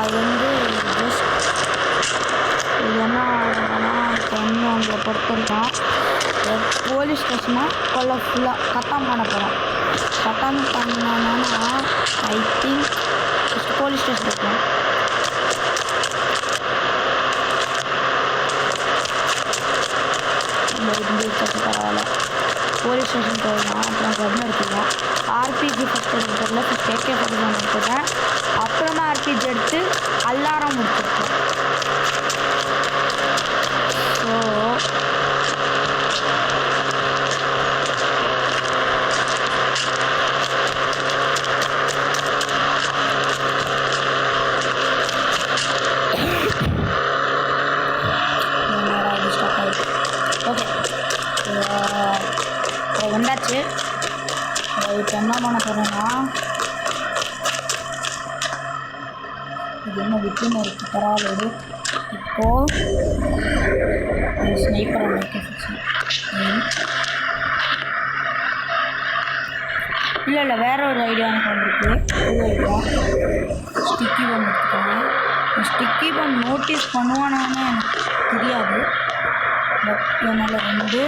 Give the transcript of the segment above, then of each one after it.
அது வந்து ஜஸ்ட் இது என்ன ஆகுதுன்னா இப்போ வந்து அவங்கள பொறுத்திருக்கோம். போலீஸ் ஸ்டேஷனை ஃபுல்லாக கட்டம் பண்ண போகிறோம். கட்டம் பண்ணோன்னா ஐ திங்க் போலீஸ் ஸ்டேஷன் இருக்கும். பரவாயில்ல, போலீஸ் ஸ்டேஷன் போயிடலாம். அப்புறம் கன் எடுத்துக்கலாம். ஆர்பிஜி ஃபஸ்ட் எடுத்துக்கல, ஃபஸ்ட் AK-47 எடுத்துட்டேன். அப்புறமா ஆர்பிஜி எடுத்து அல்லாரம் முடிச்சிருக்கேன். ஸோ ஓகே வந்தாச்சு. இப்போ என்ன பண்ண போகிறேன்னா இது என்ன விட்டுன்னு இருக்குது, பரவாயில்ல. இப்போது ஸ்னைப்பர் இல்லை வேற ஒரு ஐடியா எனக்கு வந்திருக்கு. புது ஐடியா. ஸ்டிக்கி பம் எடுத்துக்கோங்க. ஸ்டிக்கி பம் நோட்டீஸ் பண்ணுவானான்னு எனக்கு தெரியாது. பட் என்னால் வந்து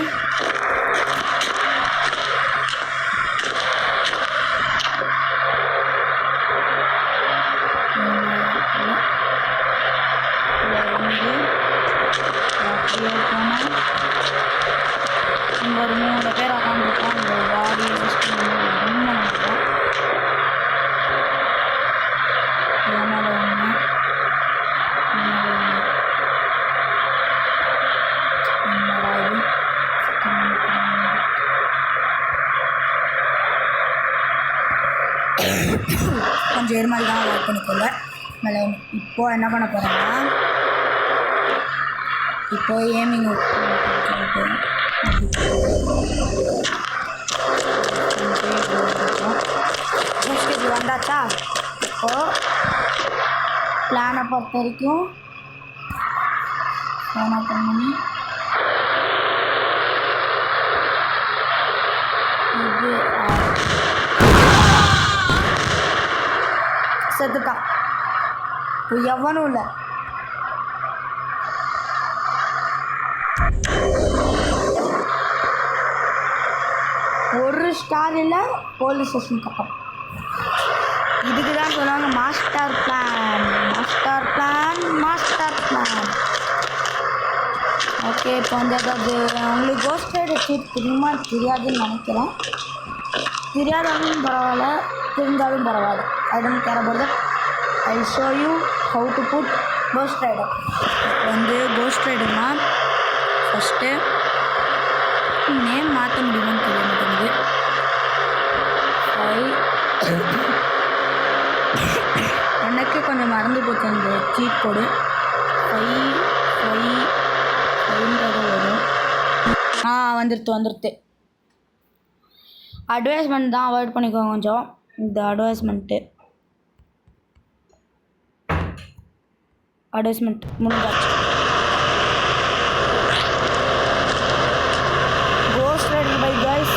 இங்கே ஒரு 3 பேர் உட்காந்துருக்கோம். இந்த பாடியை யூஸ் பண்ணி ரொம்ப நினைக்கிறோம். மேலே ஒன்று கொஞ்சம் எருமால் தான் ஒர்க் பண்ணிக்கோங்க. மேலே இப்போது என்ன பண்ண போகிறேன்னா இப்போது ஏமிங் இது வந்தாச்சா. இப்போது பிளானை பொறுத்த வரைக்கும் ஃபோன் ஓப்பன் பண்ணி இது செத்துட்டான். இப்போ எவனும் இல்லை. ஒரு ஸ்டார் இல்லை. போலீஸ் ஸ்டேஷன் கட்டம். இதுக்கு தான் சொல்லுவாங்க master plan, master plan, master plan. Okay, இப்போ வந்து அதாவது உங்களுக்கு கோஸ்ட் ரைடர் சீட் தெரியுமா தெரியாதுன்னு நினைக்கிறேன். தெரியாதாலும் பரவாயில்ல, தெரிஞ்சாலும் பரவாயில்ல. I don't care about that. I show you how to put Ghost Rider. இப்போ வந்து கோஸ்ட் ரைடர்னா ஃபஸ்ட்டு நேம் மாற்ற முடியுமான்னு தெரிய மாட்டேங்குது. எனக்கு கொஞ்சம் மறந்து போச்சு அந்த சீட் கோடு. 5 வரும். வந்துடுத்து. அட்வைஸ்மெண்ட் தான் அவாய்ட் பண்ணிக்கோங்க கொஞ்சம். இந்த அட்வைஸ்மெண்ட் முடிஞ்சாச்சு. Ghost Rider bye guys.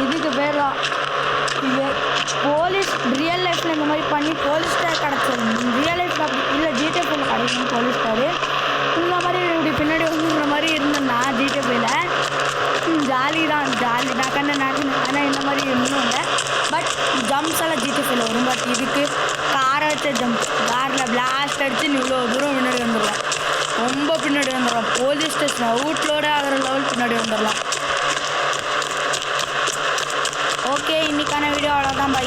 இதுக்கு பேர் தான் போலீஸ். ரியல் லைஃப்பில் இந்த மாதிரி பண்ணி போலீஸ் ஸ்டார் கிடச்சிடும். ரியல் லைஃப்பில் அப்படி இல்லை, ஜிடிஎஃப்ல கிடைக்கும் போலீஸ் ஸ்டாரு. இந்த மாதிரி இப்படி பின்னாடி வந்துங்கிற மாதிரி இருந்தேன்னா ஜிடிஎஃப்ல ஜாலி தான் ஆனால் இந்த மாதிரி இன்னும் இல்லை. பட் ஜம்ப்ஸ் எல்லாம் ஜிடிஎஃப்ல வரும். பட் இதுக்கு காரை வச்ச ஜம்ப், காரில் பிளாஸ்ட் அடித்து இவ்வளோ தூரம் பின்னாடி வந்துடலாம். ரொம்ப பின்னாடி வந்துடலாம். போலீஸ் ஸ்டேஷன் அவுட்லோடு ஆகிற லெவல் பின்னாடி வந்துடலாம். ஓகே, இன்றைக்கான வீடியோ அவ்வளோதான். பை.